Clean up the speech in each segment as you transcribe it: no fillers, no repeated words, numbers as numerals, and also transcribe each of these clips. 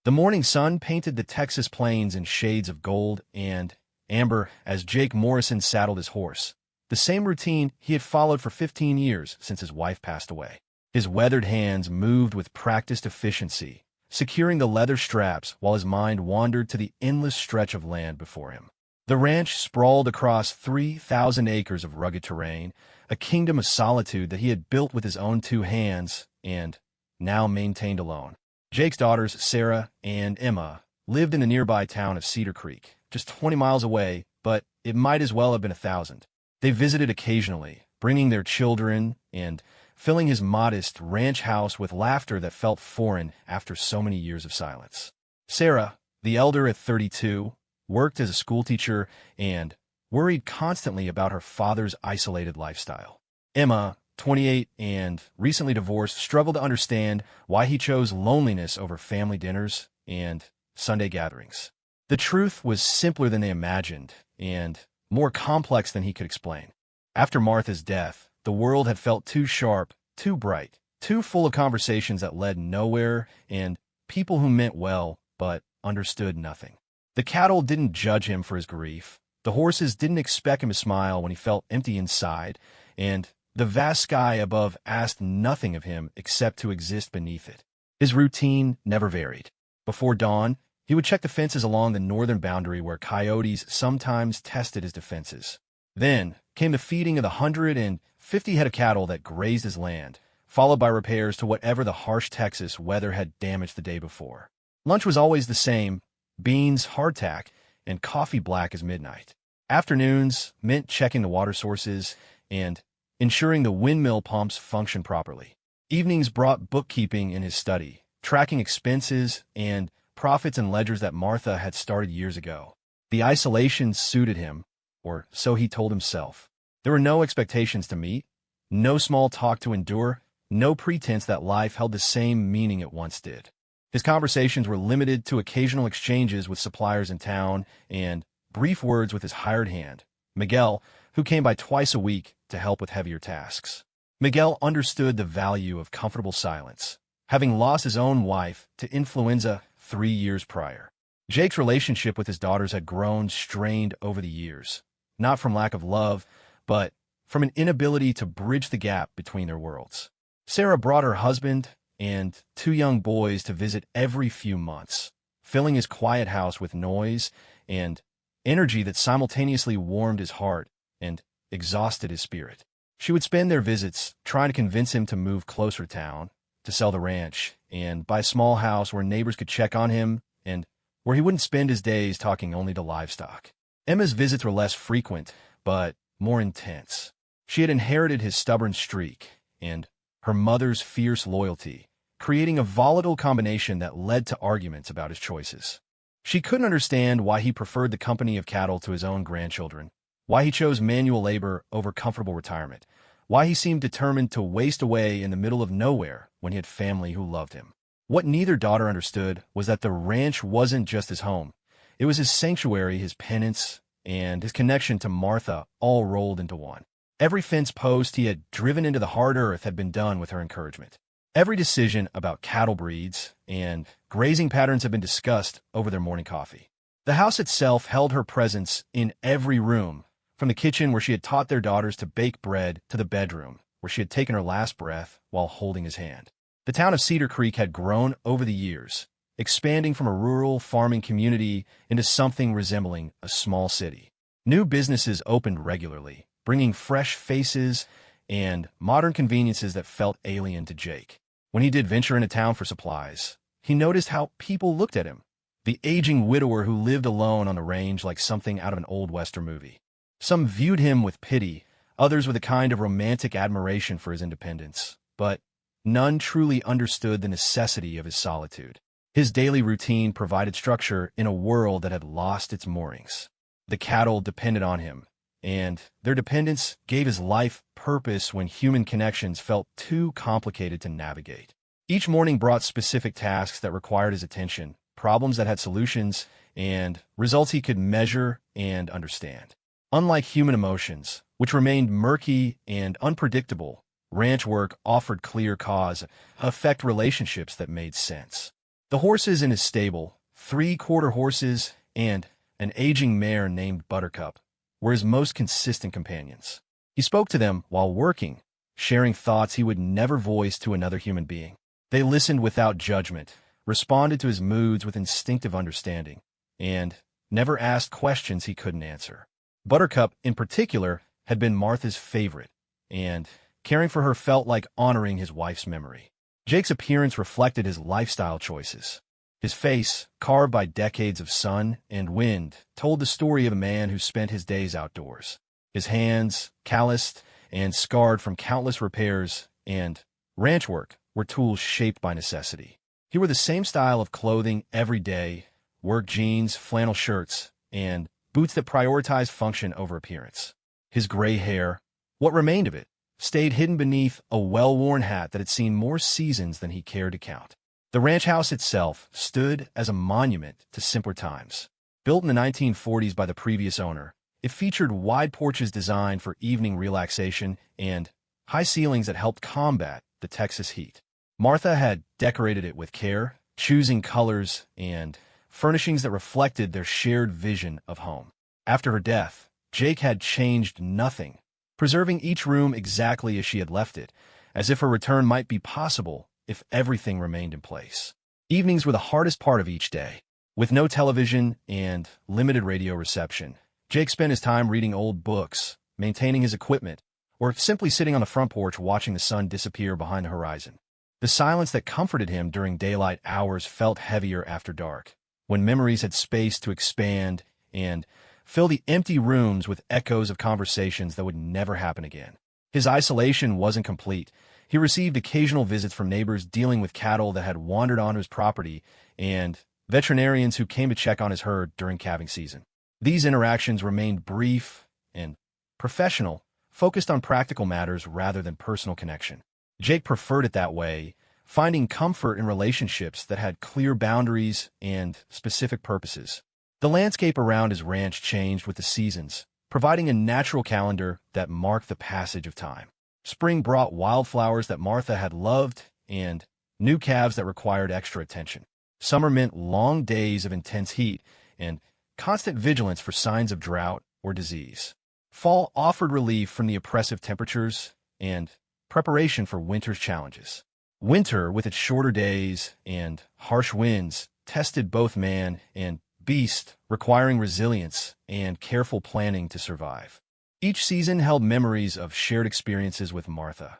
The morning sun painted the Texas plains in shades of gold and amber as Jake Morrison saddled his horse, the same routine he had followed for 15 years since his wife passed away. His weathered hands moved with practiced efficiency, securing the leather straps while his mind wandered to the endless stretch of land before him. The ranch sprawled across 3,000 acres of rugged terrain, a kingdom of solitude that he had built with his own two hands and now maintained alone. Jake's daughters, Sarah and Emma, lived in the nearby town of Cedar Creek, just 20 miles away, but it might as well have been 1,000. They visited occasionally, bringing their children and filling his modest ranch house with laughter that felt foreign after so many years of silence. Sarah, the elder at 32, worked as a schoolteacher and worried constantly about her father's isolated lifestyle. Emma, 28 and recently divorced, struggled to understand why he chose loneliness over family dinners and Sunday gatherings. The truth was simpler than they imagined and more complex than he could explain. After Martha's death, the world had felt too sharp, too bright, too full of conversations that led nowhere and people who meant well but understood nothing. The cattle didn't judge him for his grief. The horses didn't expect him to smile when he felt empty inside, and the vast sky above asked nothing of him except to exist beneath it. His routine never varied. Before dawn, he would check the fences along the northern boundary where coyotes sometimes tested his defenses. Then came the feeding of the 150 head of cattle that grazed his land, followed by repairs to whatever the harsh Texas weather had damaged the day before. Lunch was always the same: beans, hardtack, and coffee black as midnight. Afternoons meant checking the water sources and ensuring the windmill pumps functioned properly. Evenings brought bookkeeping in his study, tracking expenses and profits and ledgers that Martha had started years ago. The isolation suited him, or so he told himself. There were no expectations to meet, no small talk to endure, no pretense that life held the same meaning it once did. His conversations were limited to occasional exchanges with suppliers in town and brief words with his hired hand, Miguel, who came by twice a week to help with heavier tasks. Miguel understood the value of comfortable silence, having lost his own wife to influenza 3 years prior. Jake's relationship with his daughters had grown strained over the years, not from lack of love, but from an inability to bridge the gap between their worlds. Sarah brought her husband and 2 young boys to visit every few months, filling his quiet house with noise and energy that simultaneously warmed his heart and exhausted his spirit. She would spend their visits trying to convince him to move closer to town, to sell the ranch, and buy a small house where neighbors could check on him and where he wouldn't spend his days talking only to livestock. Emma's visits were less frequent, but more intense. She had inherited his stubborn streak and her mother's fierce loyalty, creating a volatile combination that led to arguments about his choices. She couldn't understand why he preferred the company of cattle to his own grandchildren, why he chose manual labor over comfortable retirement, why he seemed determined to waste away in the middle of nowhere when he had family who loved him. What neither daughter understood was that the ranch wasn't just his home. It was his sanctuary, his penance, and his connection to Martha all rolled into one. Every fence post he had driven into the hard earth had been done with her encouragement. Every decision about cattle breeds and grazing patterns had been discussed over their morning coffee. The house itself held her presence in every room, from the kitchen where she had taught their daughters to bake bread to the bedroom where she had taken her last breath while holding his hand. The town of Cedar Creek had grown over the years, expanding from a rural farming community into something resembling a small city. New businesses opened regularly, bringing fresh faces and modern conveniences that felt alien to Jake. When he did venture into town for supplies, he noticed how people looked at him, the aging widower who lived alone on the range like something out of an old Western movie. Some viewed him with pity, others with a kind of romantic admiration for his independence, but none truly understood the necessity of his solitude. His daily routine provided structure in a world that had lost its moorings. The cattle depended on him, and their dependence gave his life purpose when human connections felt too complicated to navigate. Each morning brought specific tasks that required his attention, problems that had solutions, and results he could measure and understand. Unlike human emotions, which remained murky and unpredictable, ranch work offered clear cause-effect relationships that made sense. The horses in his stable, 3/4 horses and an aging mare named Buttercup, were his most consistent companions. He spoke to them while working, sharing thoughts he would never voice to another human being. They listened without judgment, responded to his moods with instinctive understanding, and never asked questions he couldn't answer. Buttercup, in particular, had been Martha's favorite, and caring for her felt like honoring his wife's memory. Jake's appearance reflected his lifestyle choices. His face, carved by decades of sun and wind, told the story of a man who spent his days outdoors. His hands, calloused and scarred from countless repairs and ranch work, were tools shaped by necessity. He wore the same style of clothing every day: work jeans, flannel shirts, and boots that prioritized function over appearance. His gray hair, what remained of it, stayed hidden beneath a well-worn hat that had seen more seasons than he cared to count. The ranch house itself stood as a monument to simpler times. Built in the 1940s by the previous owner, it featured wide porches designed for evening relaxation and high ceilings that helped combat the Texas heat. Martha had decorated it with care, choosing colors and furnishings that reflected their shared vision of home. After her death, Jake had changed nothing, preserving each room exactly as she had left it, as if her return might be possible if everything remained in place. Evenings were the hardest part of each day. With no television and limited radio reception, Jake spent his time reading old books, maintaining his equipment, or simply sitting on the front porch watching the sun disappear behind the horizon. The silence that comforted him during daylight hours felt heavier after dark, when memories had space to expand and fill the empty rooms with echoes of conversations that would never happen again. His isolation wasn't complete. He received occasional visits from neighbors dealing with cattle that had wandered onto his property and veterinarians who came to check on his herd during calving season. These interactions remained brief and professional, focused on practical matters rather than personal connection. Jake preferred it that way, finding comfort in relationships that had clear boundaries and specific purposes. The landscape around his ranch changed with the seasons, providing a natural calendar that marked the passage of time. Spring brought wildflowers that Martha had loved and new calves that required extra attention. Summer meant long days of intense heat and constant vigilance for signs of drought or disease. Fall offered relief from the oppressive temperatures and preparation for winter's challenges. Winter, with its shorter days and harsh winds, tested both man and beast, requiring resilience and careful planning to survive. Each season held memories of shared experiences with Martha.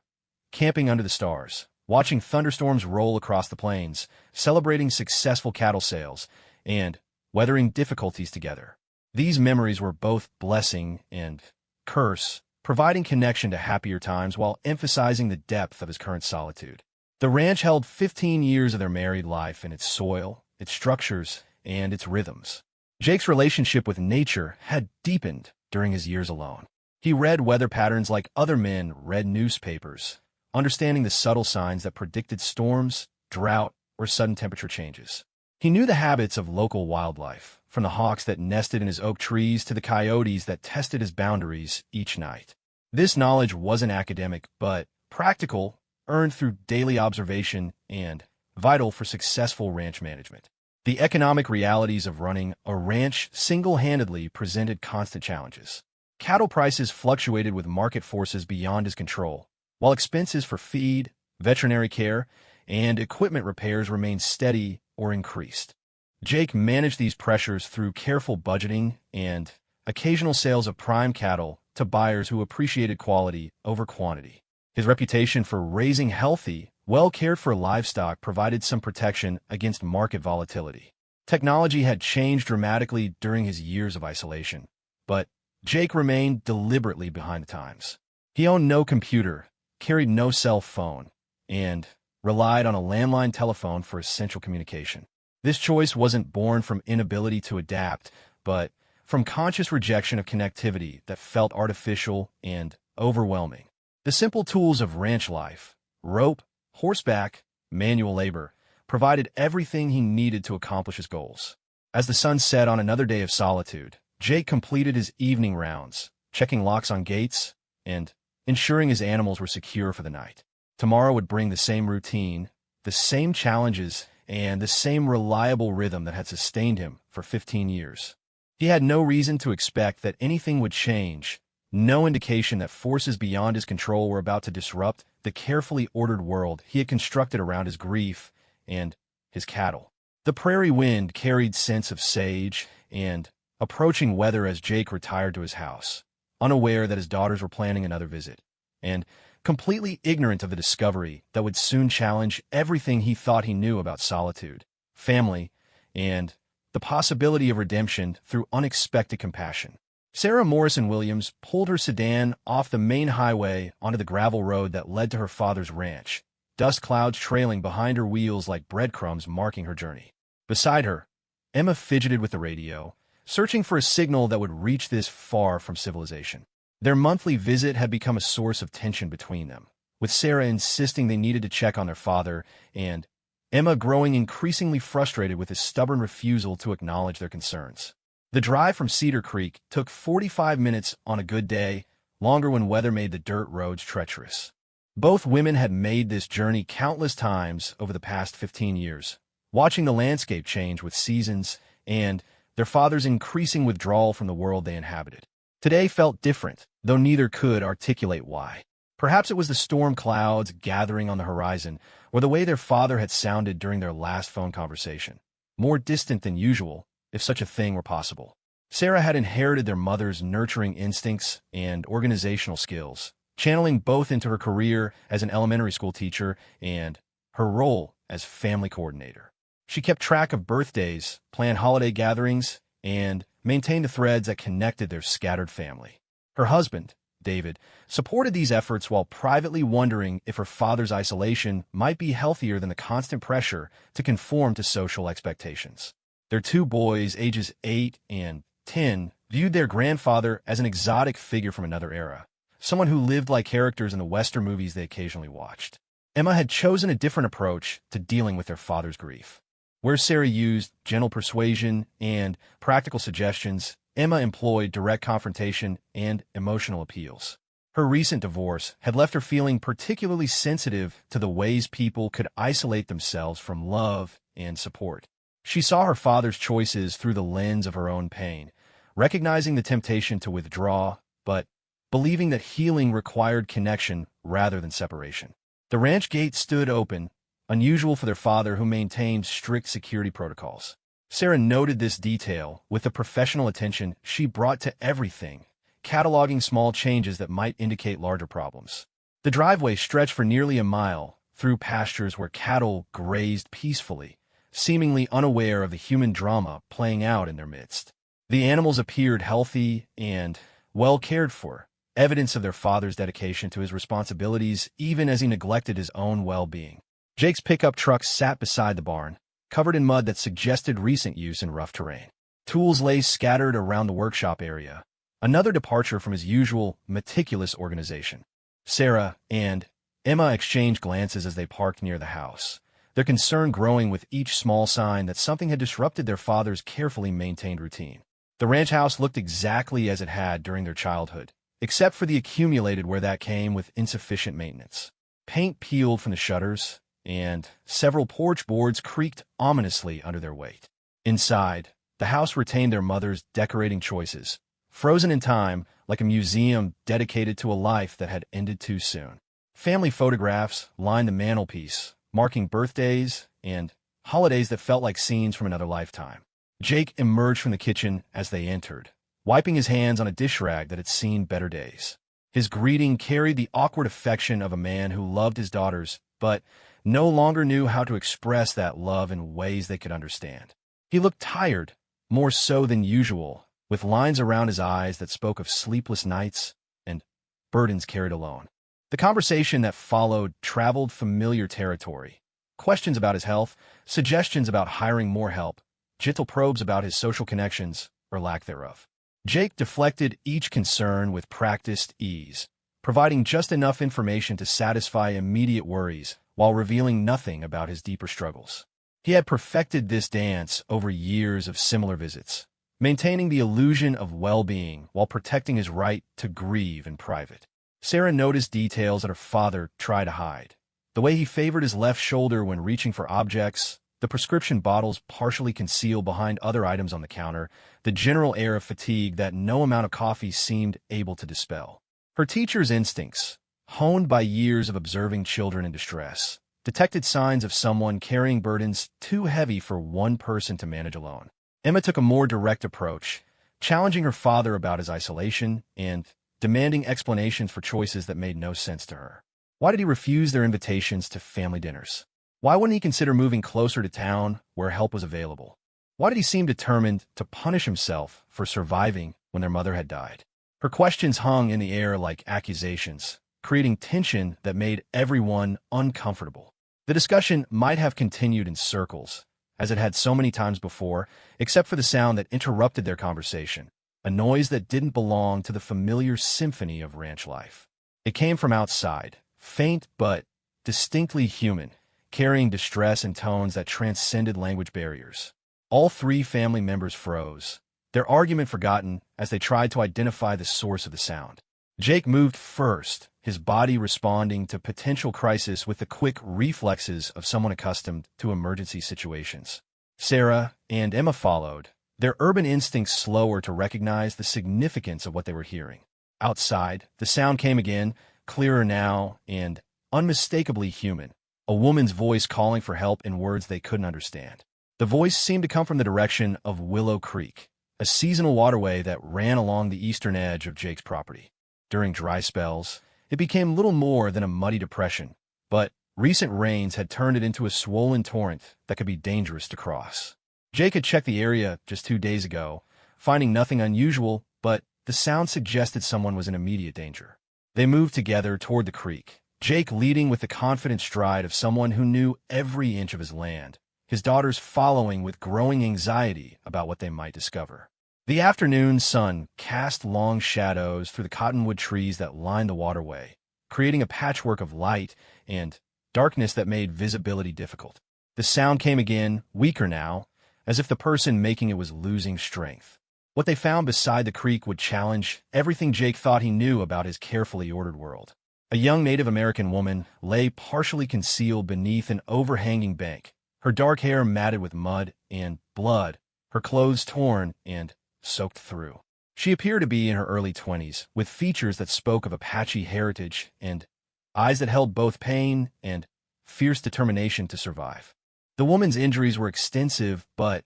Camping under the stars, watching thunderstorms roll across the plains, celebrating successful cattle sales, and weathering difficulties together. These memories were both blessing and curse, providing connection to happier times while emphasizing the depth of his current solitude. The ranch held 15 years of their married life in its soil, its structures, and its rhythms. Jake's relationship with nature had deepened during his years alone. He read weather patterns like other men read newspapers, understanding the subtle signs that predicted storms, drought, or sudden temperature changes. He knew the habits of local wildlife, from the hawks that nested in his oak trees to the coyotes that tested his boundaries each night. This knowledge wasn't academic, but practical, earned through daily observation and vital for successful ranch management. The economic realities of running a ranch single-handedly presented constant challenges. Cattle prices fluctuated with market forces beyond his control, while expenses for feed, veterinary care, and equipment repairs remained steady or increased. Jake managed these pressures through careful budgeting and occasional sales of prime cattle to buyers who appreciated quality over quantity. His reputation for raising healthy, well-cared-for livestock provided some protection against market volatility. Technology had changed dramatically during his years of isolation, but Jake remained deliberately behind the times. He owned no computer, carried no cell phone, and relied on a landline telephone for essential communication. This choice wasn't born from inability to adapt, but from conscious rejection of connectivity that felt artificial and overwhelming. The simple tools of ranch life, rope, horseback, manual labor, provided everything he needed to accomplish his goals. As the sun set on another day of solitude, Jake completed his evening rounds, checking locks on gates and ensuring his animals were secure for the night. Tomorrow would bring the same routine, the same challenges, and the same reliable rhythm that had sustained him for 15 years. He had no reason to expect that anything would change, no indication that forces beyond his control were about to disrupt the carefully ordered world he had constructed around his grief and his cattle. The prairie wind carried scents of sage and approaching weather as Jake retired to his house, unaware that his daughters were planning another visit, and completely ignorant of the discovery that would soon challenge everything he thought he knew about solitude, family, and the possibility of redemption through unexpected compassion. Sarah Morrison Williams pulled her sedan off the main highway onto the gravel road that led to her father's ranch, dust clouds trailing behind her wheels like breadcrumbs marking her journey. Beside her, Emma fidgeted with the radio, searching for a signal that would reach this far from civilization. Their monthly visit had become a source of tension between them, with Sarah insisting they needed to check on their father and Emma growing increasingly frustrated with his stubborn refusal to acknowledge their concerns. The drive from Cedar Creek took 45 minutes on a good day, longer when weather made the dirt roads treacherous. Both women had made this journey countless times over the past 15 years, watching the landscape change with seasons and their father's increasing withdrawal from the world they inhabited. Today felt different, though neither could articulate why. Perhaps it was the storm clouds gathering on the horizon, or the way their father had sounded during their last phone conversation, more distant than usual, if such a thing were possible. Sarah had inherited their mother's nurturing instincts and organizational skills, channeling both into her career as an elementary school teacher and her role as family coordinator. She kept track of birthdays, planned holiday gatherings, and maintained the threads that connected their scattered family. Her husband, David, supported these efforts while privately wondering if her father's isolation might be healthier than the constant pressure to conform to social expectations. Their two boys, ages 8 and 10, viewed their grandfather as an exotic figure from another era, someone who lived like characters in the Western movies they occasionally watched. Emma had chosen a different approach to dealing with their father's grief. Where Sarah used gentle persuasion and practical suggestions, Emma employed direct confrontation and emotional appeals. Her recent divorce had left her feeling particularly sensitive to the ways people could isolate themselves from love and support. She saw her father's choices through the lens of her own pain, recognizing the temptation to withdraw, but believing that healing required connection rather than separation. The ranch gate stood open, unusual for their father who maintained strict security protocols. Sarah noted this detail with the professional attention she brought to everything, cataloging small changes that might indicate larger problems. The driveway stretched for nearly a mile through pastures where cattle grazed peacefully, seemingly unaware of the human drama playing out in their midst. The animals appeared healthy and well cared for, evidence of their father's dedication to his responsibilities even as he neglected his own well-being. Jake's pickup truck sat beside the barn, covered in mud that suggested recent use in rough terrain. Tools lay scattered around the workshop area, another departure from his usual, meticulous organization. Sarah and Emma exchanged glances as they parked near the house, their concern growing with each small sign that something had disrupted their father's carefully maintained routine. The ranch house looked exactly as it had during their childhood, except for the accumulated where that came with insufficient maintenance. Paint peeled from the shutters, and several porch boards creaked ominously under their weight. Inside, the house retained their mother's decorating choices, frozen in time like a museum dedicated to a life that had ended too soon. Family photographs lined the mantelpiece, marking birthdays and holidays that felt like scenes from another lifetime. Jake emerged from the kitchen as they entered, wiping his hands on a dish rag that had seen better days. His greeting carried the awkward affection of a man who loved his daughters, but no longer knew how to express that love in ways they could understand. He looked tired, more so than usual, with lines around his eyes that spoke of sleepless nights and burdens carried alone. The conversation that followed traveled familiar territory. Questions about his health, suggestions about hiring more help, gentle probes about his social connections, or lack thereof. Jake deflected each concern with practiced ease, providing just enough information to satisfy immediate worries while revealing nothing about his deeper struggles. He had perfected this dance over years of similar visits, maintaining the illusion of well-being while protecting his right to grieve in private. Sarah noticed details that her father tried to hide. The way he favored his left shoulder when reaching for objects, the prescription bottles partially concealed behind other items on the counter, the general air of fatigue that no amount of coffee seemed able to dispel. Her teacher's instincts, honed by years of observing children in distress, detected signs of someone carrying burdens too heavy for one person to manage alone. Emma took a more direct approach, challenging her father about his isolation and demanding explanations for choices that made no sense to her. Why did he refuse their invitations to family dinners? Why wouldn't he consider moving closer to town where help was available? Why did he seem determined to punish himself for surviving when their mother had died? Her questions hung in the air like accusations, creating tension that made everyone uncomfortable. The discussion might have continued in circles, as it had so many times before, except for the sound that interrupted their conversation, a noise that didn't belong to the familiar symphony of ranch life. It came from outside, faint but distinctly human, carrying distress in tones that transcended language barriers. All three family members froze, their argument forgotten as they tried to identify the source of the sound. Jake moved first, his body responding to potential crisis with the quick reflexes of someone accustomed to emergency situations. Sarah and Emma followed, their urban instincts slower to recognize the significance of what they were hearing. Outside, the sound came again, clearer now and unmistakably human, a woman's voice calling for help in words they couldn't understand. The voice seemed to come from the direction of Willow Creek, a seasonal waterway that ran along the eastern edge of Jake's property. During dry spells, it became little more than a muddy depression, but recent rains had turned it into a swollen torrent that could be dangerous to cross. Jake had checked the area just 2 days ago, finding nothing unusual, but the sound suggested someone was in immediate danger. They moved together toward the creek, Jake leading with the confident stride of someone who knew every inch of his land, his daughters following with growing anxiety about what they might discover. The afternoon sun cast long shadows through the cottonwood trees that lined the waterway, creating a patchwork of light and darkness that made visibility difficult. The sound came again, weaker now, as if the person making it was losing strength. What they found beside the creek would challenge everything Jake thought he knew about his carefully ordered world. A young Native American woman lay partially concealed beneath an overhanging bank, her dark hair matted with mud and blood, her clothes torn and soaked through. She appeared to be in her early 20s, with features that spoke of Apache heritage and eyes that held both pain and fierce determination to survive. The woman's injuries were extensive, but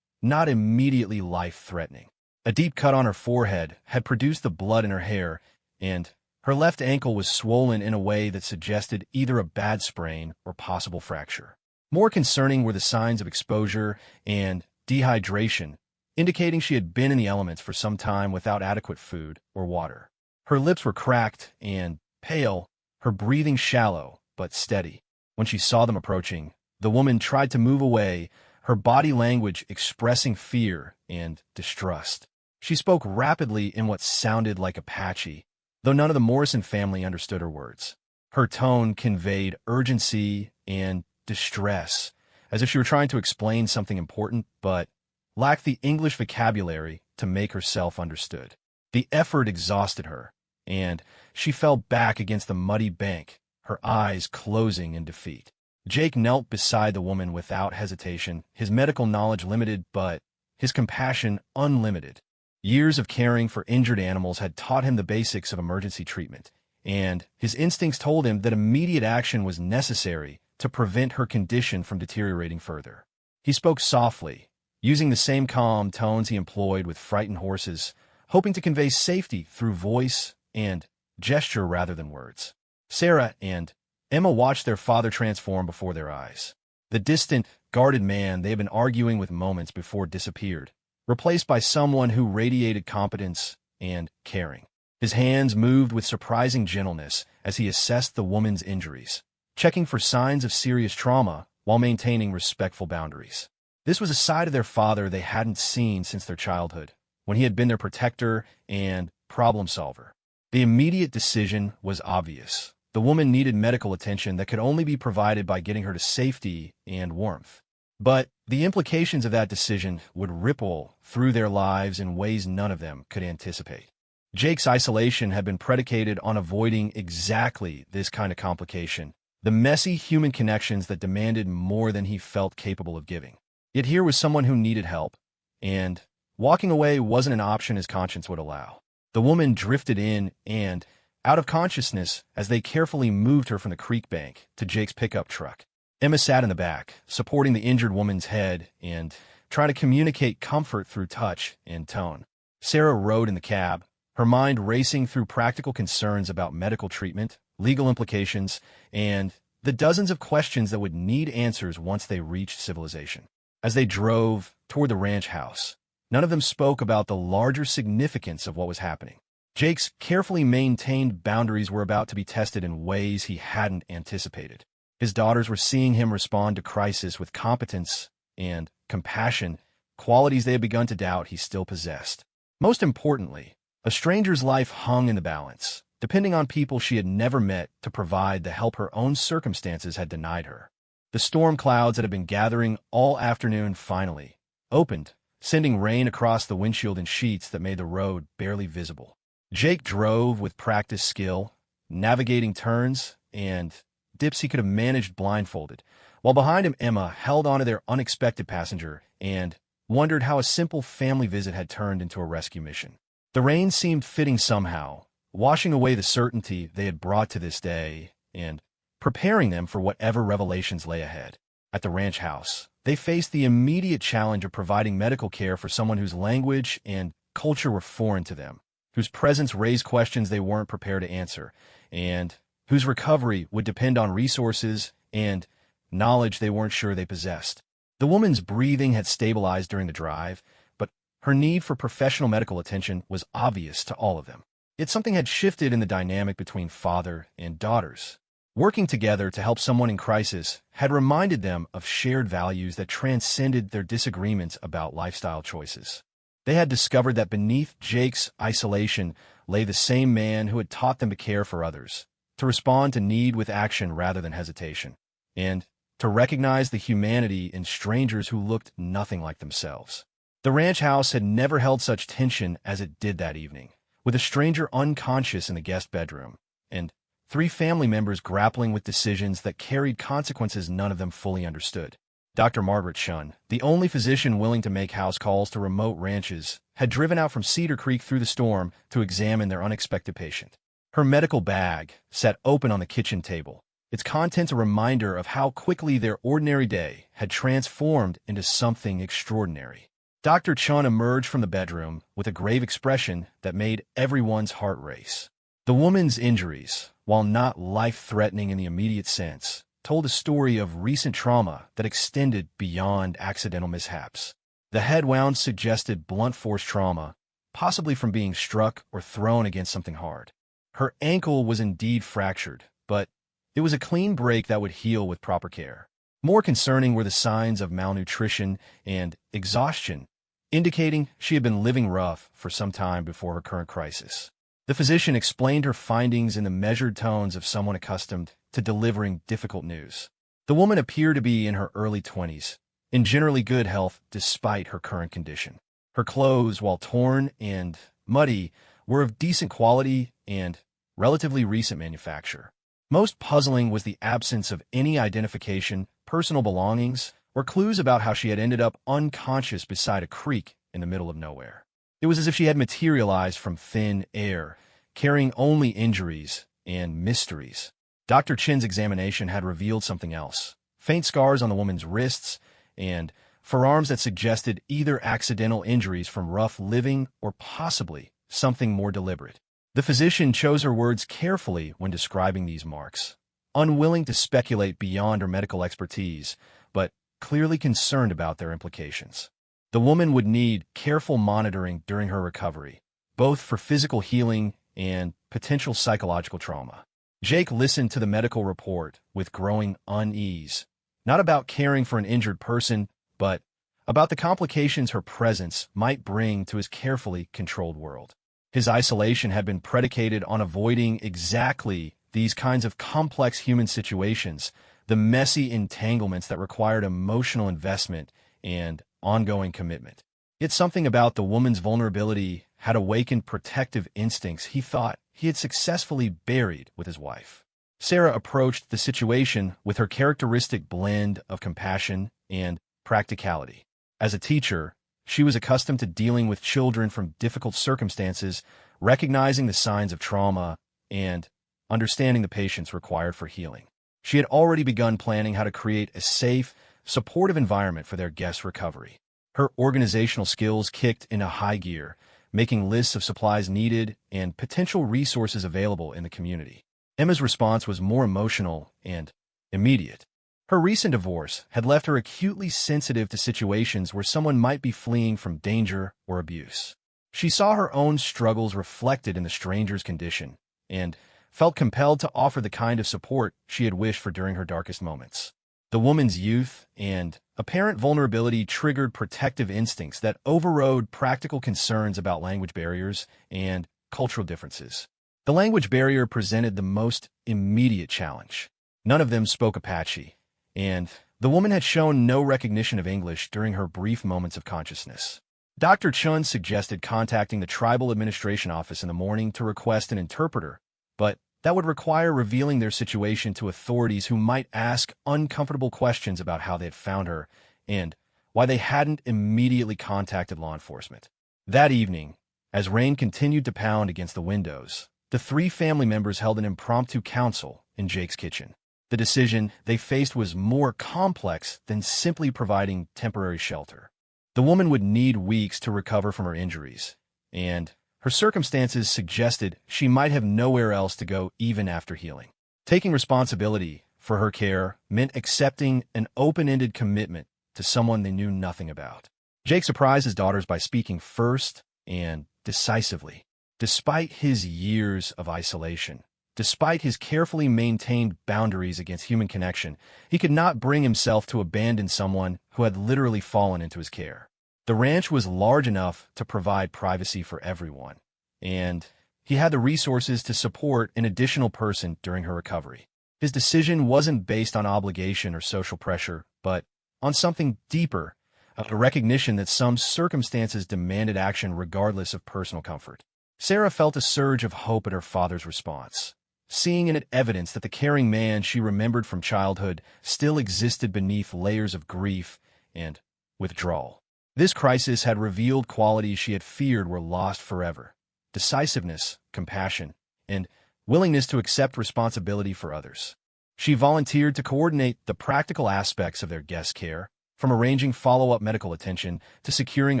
not immediately life-threatening. A deep cut on her forehead had produced the blood in her hair, and her left ankle was swollen in a way that suggested either a bad sprain or possible fracture. More concerning were the signs of exposure and dehydration, indicating she had been in the elements for some time without adequate food or water. Her lips were cracked and pale, her breathing shallow but steady. When she saw them approaching, the woman tried to move away, her body language expressing fear and distrust. She spoke rapidly in what sounded like Apache, though none of the Morrison family understood her words. Her tone conveyed urgency and distress, as if she were trying to explain something important, but lacked the English vocabulary to make herself understood. The effort exhausted her, and she fell back against the muddy bank, her eyes closing in defeat. Jake knelt beside the woman without hesitation, his medical knowledge limited, but his compassion unlimited. Years of caring for injured animals had taught him the basics of emergency treatment, and his instincts told him that immediate action was necessary to prevent her condition from deteriorating further. He spoke softly, using the same calm tones he employed with frightened horses, hoping to convey safety through voice and gesture rather than words. Sarah and Emma watched their father transform before their eyes. The distant, guarded man they had been arguing with moments before disappeared, replaced by someone who radiated competence and caring. His hands moved with surprising gentleness as he assessed the woman's injuries, checking for signs of serious trauma while maintaining respectful boundaries. This was a side of their father they hadn't seen since their childhood, when he had been their protector and problem solver. The immediate decision was obvious. The woman needed medical attention that could only be provided by getting her to safety and warmth. But the implications of that decision would ripple through their lives in ways none of them could anticipate. Jake's isolation had been predicated on avoiding exactly this kind of complication, the messy human connections that demanded more than he felt capable of giving. Yet here was someone who needed help, and walking away wasn't an option his conscience would allow. The woman drifted in and out of consciousness as they carefully moved her from the creek bank to Jake's pickup truck. Emma sat in the back, supporting the injured woman's head and trying to communicate comfort through touch and tone. Sarah rode in the cab, her mind racing through practical concerns about medical treatment, legal implications, and the dozens of questions that would need answers once they reached civilization. As they drove toward the ranch house, none of them spoke about the larger significance of what was happening. Jake's carefully maintained boundaries were about to be tested in ways he hadn't anticipated. His daughters were seeing him respond to crisis with competence and compassion, qualities they had begun to doubt he still possessed. Most importantly, a stranger's life hung in the balance, depending on people she had never met to provide the help her own circumstances had denied her. The storm clouds that had been gathering all afternoon finally opened, sending rain across the windshield in sheets that made the road barely visible. Jake drove with practiced skill, navigating turns and dips he could have managed blindfolded, while behind him Emma held onto their unexpected passenger and wondered how a simple family visit had turned into a rescue mission. The rain seemed fitting somehow, washing away the certainty they had brought to this day and preparing them for whatever revelations lay ahead. At the ranch house, they faced the immediate challenge of providing medical care for someone whose language and culture were foreign to them, whose presence raised questions they weren't prepared to answer, and whose recovery would depend on resources and knowledge they weren't sure they possessed. The woman's breathing had stabilized during the drive, but her need for professional medical attention was obvious to all of them. Yet something had shifted in the dynamic between father and daughters. Working together to help someone in crisis had reminded them of shared values that transcended their disagreements about lifestyle choices. They had discovered that beneath Jake's isolation lay the same man who had taught them to care for others, to respond to need with action rather than hesitation, and to recognize the humanity in strangers who looked nothing like themselves. The ranch house had never held such tension as it did that evening, with a stranger unconscious in the guest bedroom, and 3 family members grappling with decisions that carried consequences none of them fully understood. Dr. Margaret Shunn, the only physician willing to make house calls to remote ranches, had driven out from Cedar Creek through the storm to examine their unexpected patient. Her medical bag sat open on the kitchen table, its contents a reminder of how quickly their ordinary day had transformed into something extraordinary. Dr. Chun emerged from the bedroom with a grave expression that made everyone's heart race. The woman's injuries, while not life-threatening in the immediate sense, told a story of recent trauma that extended beyond accidental mishaps. The head wound suggested blunt force trauma, possibly from being struck or thrown against something hard. Her ankle was indeed fractured, but it was a clean break that would heal with proper care. More concerning were the signs of malnutrition and exhaustion, indicating she had been living rough for some time before her current crisis. The physician explained her findings in the measured tones of someone accustomed to delivering difficult news. The woman appeared to be in her early 20s, in generally good health despite her current condition. Her clothes, while torn and muddy, were of decent quality and relatively recent manufacture. Most puzzling was the absence of any identification, personal belongings, or clues about how she had ended up unconscious beside a creek in the middle of nowhere. It was as if she had materialized from thin air, carrying only injuries and mysteries. Dr. Chin's examination had revealed something else: faint scars on the woman's wrists and forearms that suggested either accidental injuries from rough living or possibly something more deliberate. The physician chose her words carefully when describing these marks, unwilling to speculate beyond her medical expertise, but clearly concerned about their implications. The woman would need careful monitoring during her recovery, both for physical healing and potential psychological trauma. Jake listened to the medical report with growing unease, not about caring for an injured person, but about the complications her presence might bring to his carefully controlled world. His isolation had been predicated on avoiding exactly these kinds of complex human situations, the messy entanglements that required emotional investment and ongoing commitment. Yet something about the woman's vulnerability had awakened protective instincts he thought he had successfully buried with his wife. Sarah approached the situation with her characteristic blend of compassion and practicality. As a teacher, she was accustomed to dealing with children from difficult circumstances, recognizing the signs of trauma, and understanding the patience required for healing. She had already begun planning how to create a safe, supportive environment for their guests' recovery. Her organizational skills kicked into high gear, making lists of supplies needed and potential resources available in the community. Emma's response was more emotional and immediate. Her recent divorce had left her acutely sensitive to situations where someone might be fleeing from danger or abuse. She saw her own struggles reflected in the stranger's condition and felt compelled to offer the kind of support she had wished for during her darkest moments. The woman's youth and apparent vulnerability triggered protective instincts that overrode practical concerns about language barriers and cultural differences. The language barrier presented the most immediate challenge. None of them spoke Apache, and the woman had shown no recognition of English during her brief moments of consciousness. Dr. Chun suggested contacting the tribal administration office in the morning to request an interpreter, but that would require revealing their situation to authorities who might ask uncomfortable questions about how they had found her and why they hadn't immediately contacted law enforcement. That evening, as rain continued to pound against the windows, the three family members held an impromptu council in Jake's kitchen. The decision they faced was more complex than simply providing temporary shelter. The woman would need weeks to recover from her injuries, and her circumstances suggested she might have nowhere else to go even after healing. Taking responsibility for her care meant accepting an open-ended commitment to someone they knew nothing about. Jake surprised his daughters by speaking first and decisively. Despite his years of isolation, despite his carefully maintained boundaries against human connection, he could not bring himself to abandon someone who had literally fallen into his care. The ranch was large enough to provide privacy for everyone, and he had the resources to support an additional person during her recovery. His decision wasn't based on obligation or social pressure, but on something deeper, a recognition that some circumstances demanded action regardless of personal comfort. Sarah felt a surge of hope at her father's response, seeing in it evidence that the caring man she remembered from childhood still existed beneath layers of grief and withdrawal. This crisis had revealed qualities she had feared were lost forever: decisiveness, compassion, and willingness to accept responsibility for others. She volunteered to coordinate the practical aspects of their guest care, from arranging follow-up medical attention to securing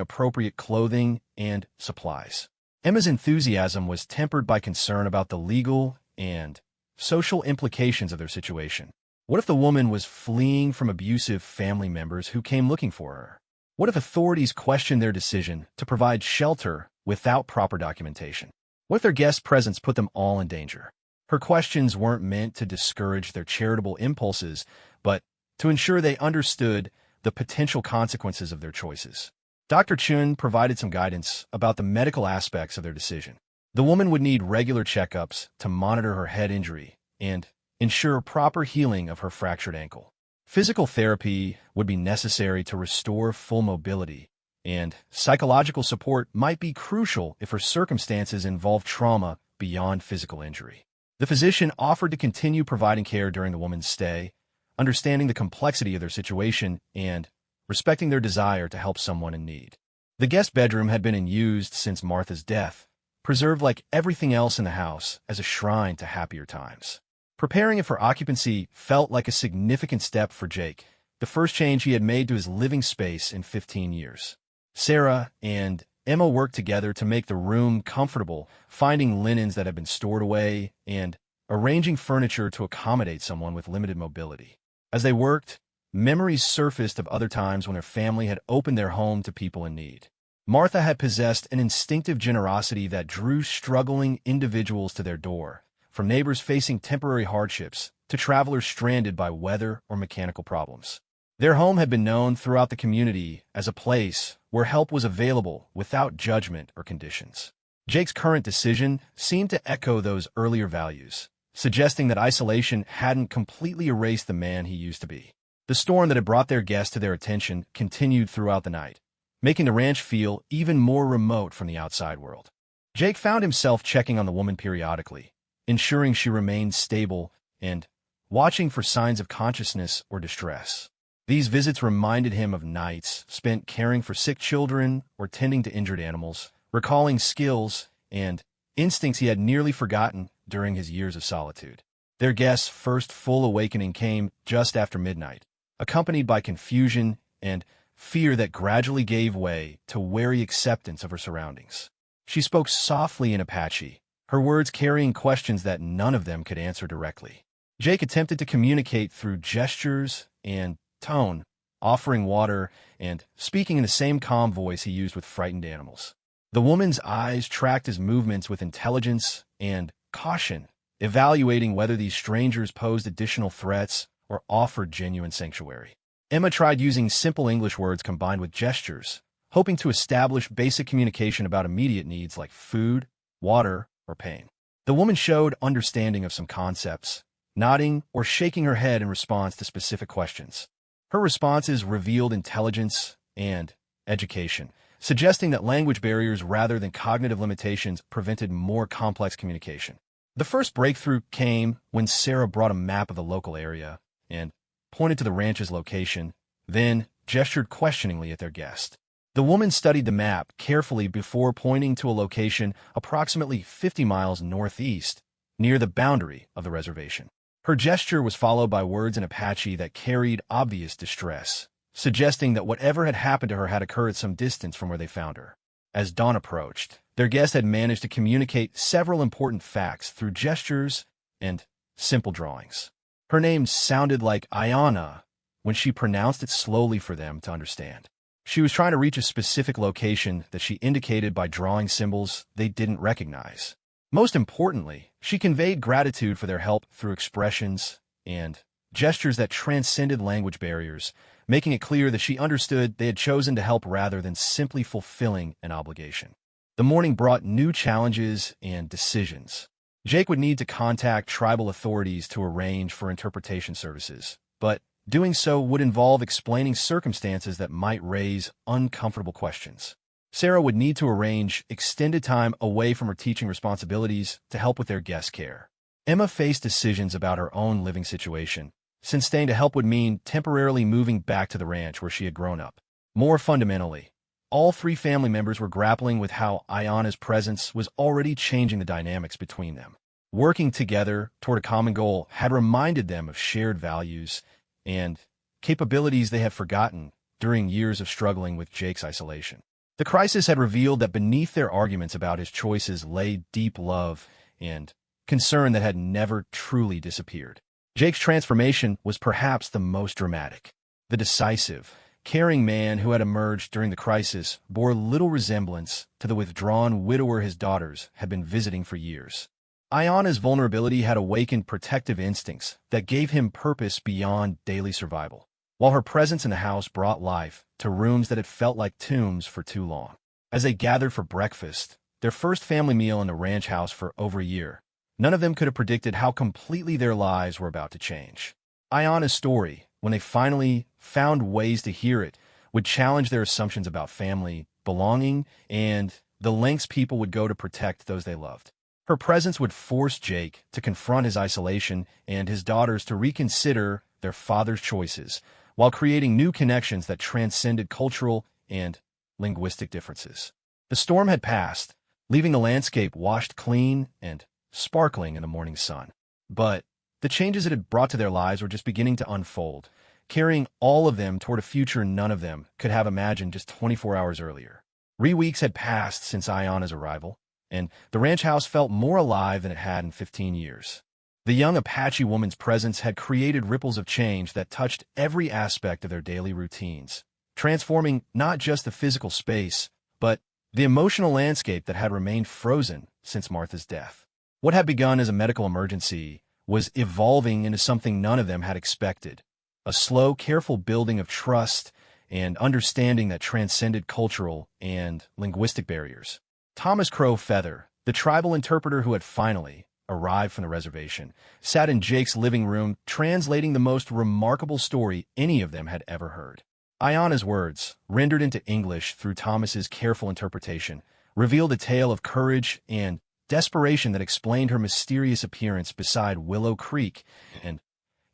appropriate clothing and supplies. Emma's enthusiasm was tempered by concern about the legal and social implications of their situation. What if the woman was fleeing from abusive family members who came looking for her? What if authorities questioned their decision to provide shelter without proper documentation? What if their guest presence put them all in danger? Her questions weren't meant to discourage their charitable impulses, but to ensure they understood the potential consequences of their choices. Dr. Chun provided some guidance about the medical aspects of their decision. The woman would need regular checkups to monitor her head injury and ensure proper healing of her fractured ankle. Physical therapy would be necessary to restore full mobility, and psychological support might be crucial if her circumstances involved trauma beyond physical injury. The physician offered to continue providing care during the woman's stay, understanding the complexity of their situation and respecting their desire to help someone in need. The guest bedroom had been unused since Martha's death, preserved like everything else in the house as a shrine to happier times. Preparing it for occupancy felt like a significant step for Jake, the first change he had made to his living space in 15 years. Sarah and Emma worked together to make the room comfortable, finding linens that had been stored away and arranging furniture to accommodate someone with limited mobility. As they worked, memories surfaced of other times when her family had opened their home to people in need. Martha had possessed an instinctive generosity that drew struggling individuals to their door, from neighbors facing temporary hardships to travelers stranded by weather or mechanical problems. Their home had been known throughout the community as a place where help was available without judgment or conditions. Jake's current decision seemed to echo those earlier values, suggesting that isolation hadn't completely erased the man he used to be. The storm that had brought their guests to their attention continued throughout the night, making the ranch feel even more remote from the outside world. Jake found himself checking on the woman periodically, ensuring she remained stable and watching for signs of consciousness or distress. These visits reminded him of nights spent caring for sick children or tending to injured animals, recalling skills and instincts he had nearly forgotten during his years of solitude. Their guest's first full awakening came just after midnight, accompanied by confusion and fear that gradually gave way to wary acceptance of her surroundings. She spoke softly in Apache, her words carrying questions that none of them could answer directly. Jake attempted to communicate through gestures and tone, offering water and speaking in the same calm voice he used with frightened animals. The woman's eyes tracked his movements with intelligence and caution, evaluating whether these strangers posed additional threats or offered genuine sanctuary. Emma tried using simple English words combined with gestures, hoping to establish basic communication about immediate needs like food, water, or pain. The woman showed understanding of some concepts, nodding or shaking her head in response to specific questions. Her responses revealed intelligence and education, suggesting that language barriers rather than cognitive limitations prevented more complex communication. The first breakthrough came when Sarah brought a map of the local area and pointed to the ranch's location, then gestured questioningly at their guest. The woman studied the map carefully before pointing to a location approximately 50 miles northeast, near the boundary of the reservation. Her gesture was followed by words in Apache that carried obvious distress, suggesting that whatever had happened to her had occurred some distance from where they found her. As dawn approached, their guest had managed to communicate several important facts through gestures and simple drawings. Her name sounded like Ayana when she pronounced it slowly for them to understand. She was trying to reach a specific location that she indicated by drawing symbols they didn't recognize. Most importantly, she conveyed gratitude for their help through expressions and gestures that transcended language barriers, making it clear that she understood they had chosen to help rather than simply fulfilling an obligation. The morning brought new challenges and decisions. Jake would need to contact tribal authorities to arrange for interpretation services, but doing so would involve explaining circumstances that might raise uncomfortable questions. Sarah would need to arrange extended time away from her teaching responsibilities to help with their guest care. Emma faced decisions about her own living situation, since staying to help would mean temporarily moving back to the ranch where she had grown up. More fundamentally, all three family members were grappling with how Ayana's presence was already changing the dynamics between them. Working together toward a common goal had reminded them of shared values and capabilities they had forgotten during years of struggling with Jake's isolation. The crisis had revealed that beneath their arguments about his choices lay deep love and concern that had never truly disappeared. Jake's transformation was perhaps the most dramatic. The decisive, caring man who had emerged during the crisis bore little resemblance to the withdrawn widower his daughters had been visiting for years. Ayana's vulnerability had awakened protective instincts that gave him purpose beyond daily survival, while her presence in the house brought life to rooms that had felt like tombs for too long. As they gathered for breakfast, their first family meal in the ranch house for over a year, none of them could have predicted how completely their lives were about to change. Ayana's story, when they finally found ways to hear it, would challenge their assumptions about family, belonging, and the lengths people would go to protect those they loved. Her presence would force Jake to confront his isolation and his daughters to reconsider their father's choices, while creating new connections that transcended cultural and linguistic differences. The storm had passed, leaving the landscape washed clean and sparkling in the morning sun. But the changes it had brought to their lives were just beginning to unfold, carrying all of them toward a future none of them could have imagined just 24 hours earlier. 3 weeks had passed since Ayana's arrival, and the ranch house felt more alive than it had in 15 years. The young Apache woman's presence had created ripples of change that touched every aspect of their daily routines, transforming not just the physical space, but the emotional landscape that had remained frozen since Martha's death. What had begun as a medical emergency was evolving into something none of them had expected, a slow, careful building of trust and understanding that transcended cultural and linguistic barriers. Thomas Crow Feather, the tribal interpreter who had finally arrived from the reservation, sat in Jake's living room translating the most remarkable story any of them had ever heard. Ayana's words, rendered into English through Thomas's careful interpretation, revealed a tale of courage and desperation that explained her mysterious appearance beside Willow Creek and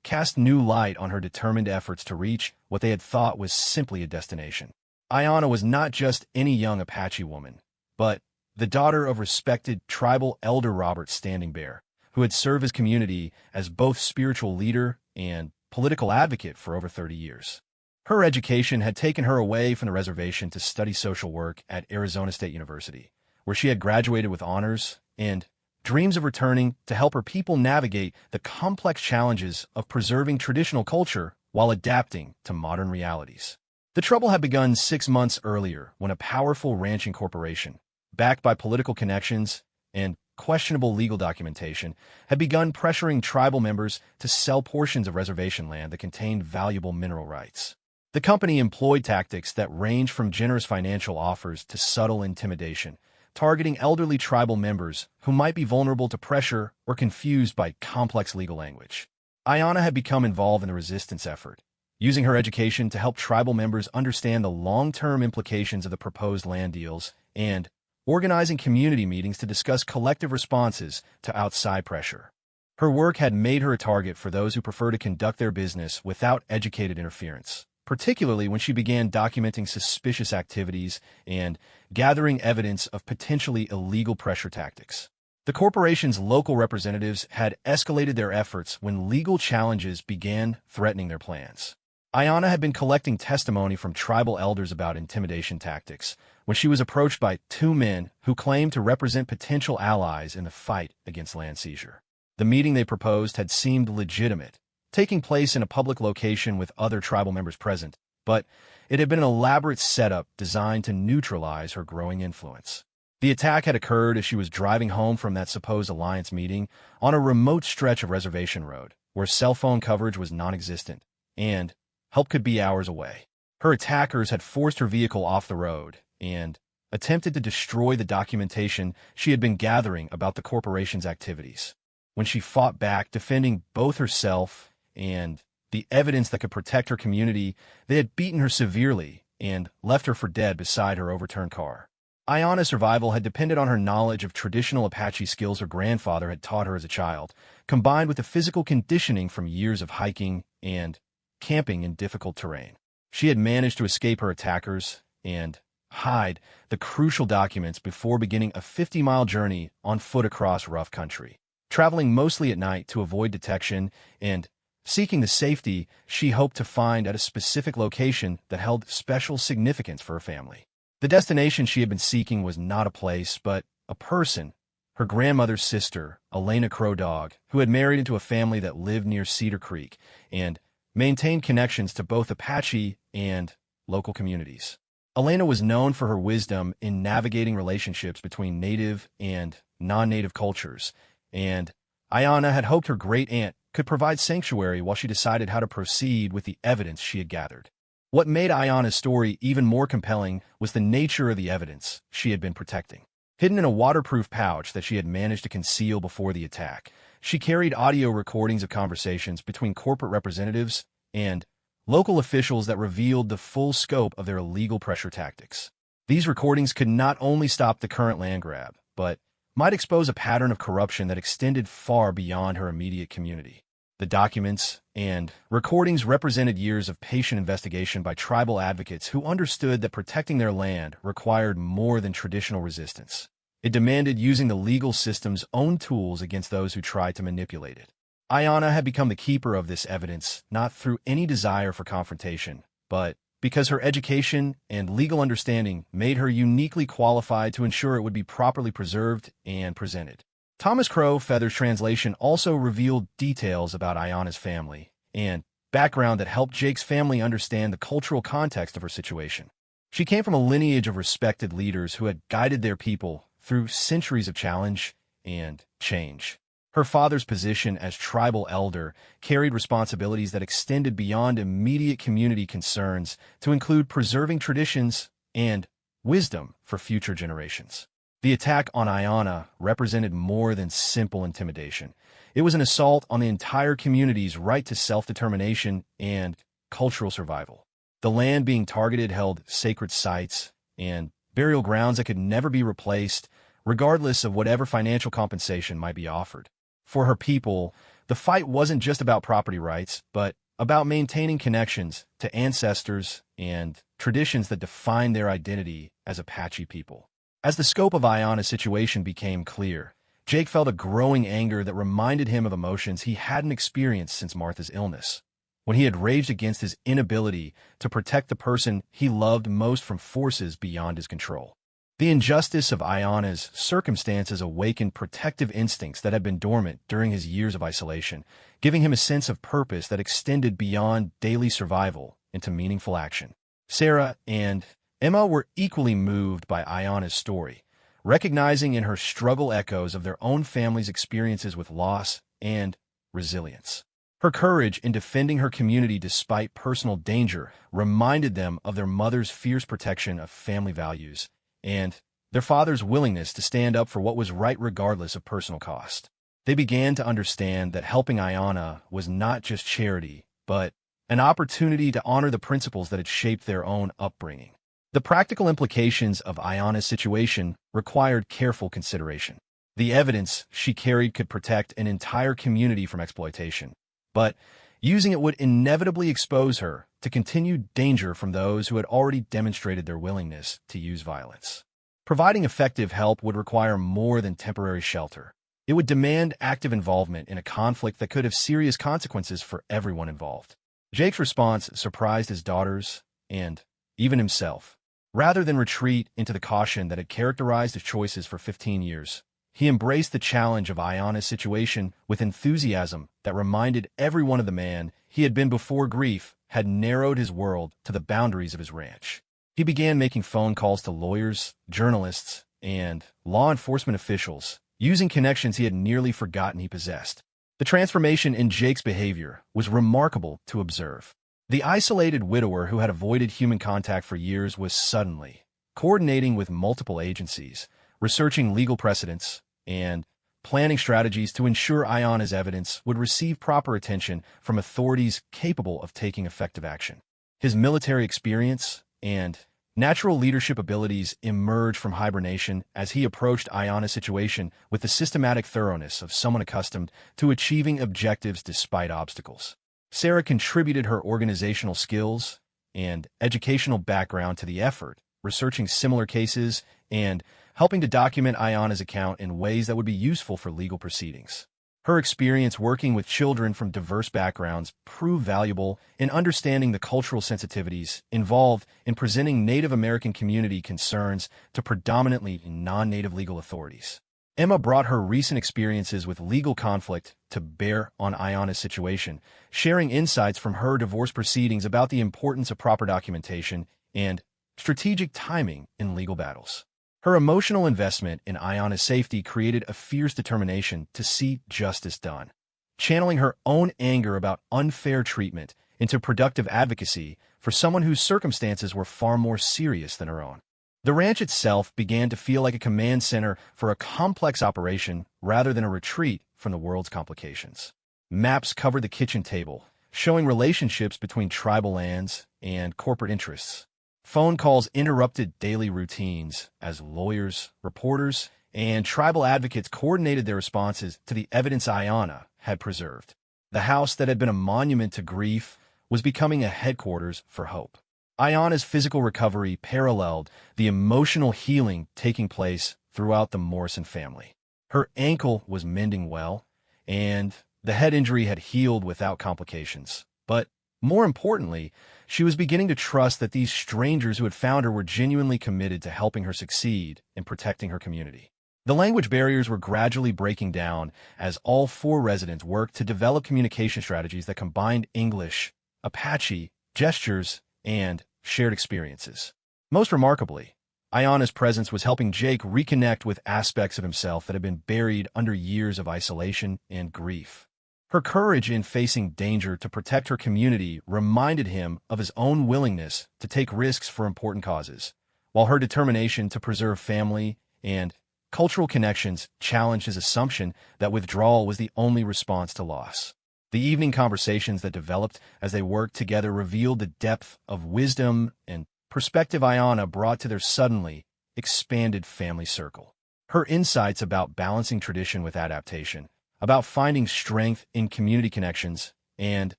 cast new light on her determined efforts to reach what they had thought was simply a destination. Ayanna was not just any young Apache woman, but the daughter of respected tribal elder Robert Standing Bear, who had served his community as both spiritual leader and political advocate for over 30 years. Her education had taken her away from the reservation to study social work at Arizona State University, where she had graduated with honors and dreams of returning to help her people navigate the complex challenges of preserving traditional culture while adapting to modern realities. The trouble had begun 6 months earlier when a powerful ranching corporation, backed by political connections and questionable legal documentation, had begun pressuring tribal members to sell portions of reservation land that contained valuable mineral rights. The company employed tactics that ranged from generous financial offers to subtle intimidation, targeting elderly tribal members who might be vulnerable to pressure or confused by complex legal language. Ayanna had become involved in the resistance effort, using her education to help tribal members understand the long-term implications of the proposed land deals and organizing community meetings to discuss collective responses to outside pressure. Her work had made her a target for those who prefer to conduct their business without educated interference, particularly when she began documenting suspicious activities and gathering evidence of potentially illegal pressure tactics. The corporation's local representatives had escalated their efforts when legal challenges began threatening their plans. Ayanna had been collecting testimony from tribal elders about intimidation tactics when she was approached by 2 men who claimed to represent potential allies in the fight against land seizure. The meeting they proposed had seemed legitimate, taking place in a public location with other tribal members present, but it had been an elaborate setup designed to neutralize her growing influence. The attack had occurred as she was driving home from that supposed alliance meeting on a remote stretch of reservation road, where cell phone coverage was non-existent, and help could be hours away. Her attackers had forced her vehicle off the road and attempted to destroy the documentation she had been gathering about the corporation's activities. When she fought back, defending both herself and the evidence that could protect her community, they had beaten her severely and left her for dead beside her overturned car. Ayanna's survival had depended on her knowledge of traditional Apache skills her grandfather had taught her as a child, combined with the physical conditioning from years of hiking and camping in difficult terrain. She had managed to escape her attackers and hide the crucial documents before beginning a 50-mile journey on foot across rough country, traveling mostly at night to avoid detection and seeking the safety she hoped to find at a specific location that held special significance for her family. The destination she had been seeking was not a place, but a person, her grandmother's sister, Elena Crow Dog, who had married into a family that lived near Cedar Creek and maintained connections to both Apache and local communities. Elena was known for her wisdom in navigating relationships between native and non-native cultures, and Ayanna had hoped her great-aunt could provide sanctuary while she decided how to proceed with the evidence she had gathered. What made Ayanna's story even more compelling was the nature of the evidence she had been protecting. Hidden in a waterproof pouch that she had managed to conceal before the attack, she carried audio recordings of conversations between corporate representatives and local officials that revealed the full scope of their illegal pressure tactics. These recordings could not only stop the current land grab, but might expose a pattern of corruption that extended far beyond her immediate community. The documents and recordings represented years of patient investigation by tribal advocates who understood that protecting their land required more than traditional resistance. It demanded using the legal system's own tools against those who tried to manipulate it. Ayanna had become the keeper of this evidence not through any desire for confrontation, but because her education and legal understanding made her uniquely qualified to ensure it would be properly preserved and presented. Thomas Crow Feather's translation also revealed details about Ayanna's family and background that helped Jake's family understand the cultural context of her situation. She came from a lineage of respected leaders who had guided their people through centuries of challenge and change. Her father's position as tribal elder carried responsibilities that extended beyond immediate community concerns to include preserving traditions and wisdom for future generations. The attack on Ayanna represented more than simple intimidation. It was an assault on the entire community's right to self-determination and cultural survival. The land being targeted held sacred sites and burial grounds that could never be replaced, regardless of whatever financial compensation might be offered. For her people, the fight wasn't just about property rights, but about maintaining connections to ancestors and traditions that define their identity as Apache people. As the scope of Ayana's situation became clear, Jake felt a growing anger that reminded him of emotions he hadn't experienced since Martha's illness, when he had raged against his inability to protect the person he loved most from forces beyond his control. The injustice of Ayana's circumstances awakened protective instincts that had been dormant during his years of isolation, giving him a sense of purpose that extended beyond daily survival into meaningful action. Sarah and Emma were equally moved by Ayana's story, recognizing in her struggle echoes of their own family's experiences with loss and resilience. Her courage in defending her community despite personal danger reminded them of their mother's fierce protection of family values and their father's willingness to stand up for what was right regardless of personal cost. They began to understand that helping Ayana was not just charity, but an opportunity to honor the principles that had shaped their own upbringing. The practical implications of Ayana's situation required careful consideration. The evidence she carried could protect an entire community from exploitation, but using it would inevitably expose her to continued danger from those who had already demonstrated their willingness to use violence. Providing effective help would require more than temporary shelter. It would demand active involvement in a conflict that could have serious consequences for everyone involved. Jake's response surprised his daughters and even himself. Rather than retreat into the caution that had characterized his choices for 15 years, he embraced the challenge of Ayana's situation with enthusiasm that reminded everyone of the man he had been before grief had narrowed his world to the boundaries of his ranch. He began making phone calls to lawyers, journalists, and law enforcement officials, using connections he had nearly forgotten he possessed. The transformation in Jake's behavior was remarkable to observe. The isolated widower who had avoided human contact for years was suddenly coordinating with multiple agencies, researching legal precedents, and planning strategies to ensure Ayana's evidence would receive proper attention from authorities capable of taking effective action. His military experience and natural leadership abilities emerged from hibernation as he approached Ayana's situation with the systematic thoroughness of someone accustomed to achieving objectives despite obstacles. Sarah contributed her organizational skills and educational background to the effort, researching similar cases and helping to document Ayana's account in ways that would be useful for legal proceedings. Her experience working with children from diverse backgrounds proved valuable in understanding the cultural sensitivities involved in presenting Native American community concerns to predominantly non-Native legal authorities. Emma brought her recent experiences with legal conflict to bear on Ayana's situation, sharing insights from her divorce proceedings about the importance of proper documentation and strategic timing in legal battles. Her emotional investment in Ayana's safety created a fierce determination to see justice done, channeling her own anger about unfair treatment into productive advocacy for someone whose circumstances were far more serious than her own. The ranch itself began to feel like a command center for a complex operation rather than a retreat from the world's complications. Maps covered the kitchen table, showing relationships between tribal lands and corporate interests. Phone calls interrupted daily routines as lawyers, reporters, and tribal advocates coordinated their responses to the evidence Ayana had preserved. The house that had been a monument to grief was becoming a headquarters for hope. Ayana's physical recovery paralleled the emotional healing taking place throughout the Morrison family. Her ankle was mending well, and the head injury had healed without complications. But more importantly, she was beginning to trust that these strangers who had found her were genuinely committed to helping her succeed in protecting her community. The language barriers were gradually breaking down as all 4 residents worked to develop communication strategies that combined English, Apache, gestures, and shared experiences. Most remarkably, Ayana's presence was helping Jake reconnect with aspects of himself that had been buried under years of isolation and grief. Her courage in facing danger to protect her community reminded him of his own willingness to take risks for important causes, while her determination to preserve family and cultural connections challenged his assumption that withdrawal was the only response to loss. The evening conversations that developed as they worked together revealed the depth of wisdom and perspective Ayana brought to their suddenly expanded family circle. Her insights about balancing tradition with adaptation, about finding strength in community connections, and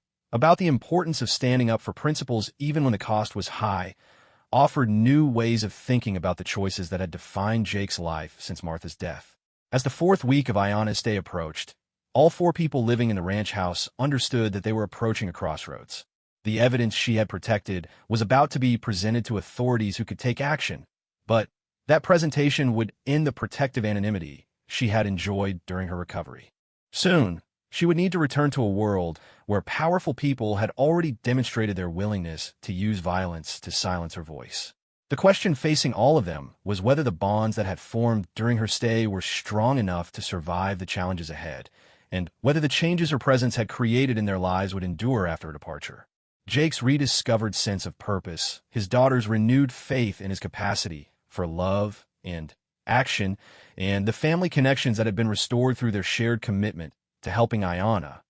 about the importance of standing up for principles even when the cost was high, offered new ways of thinking about the choices that had defined Jake's life since Martha's death. As the fourth week of Ayana's stay approached, all four people living in the ranch house understood that they were approaching a crossroads. The evidence she had protected was about to be presented to authorities who could take action, but that presentation would end the protective anonymity she had enjoyed during her recovery. Soon, she would need to return to a world where powerful people had already demonstrated their willingness to use violence to silence her voice. The question facing all of them was whether the bonds that had formed during her stay were strong enough to survive the challenges ahead, and whether the changes her presence had created in their lives would endure after her departure. Jake's rediscovered sense of purpose, his daughter's renewed faith in his capacity for love and action, and the family connections that had been restored through their shared commitment to helping Ayana,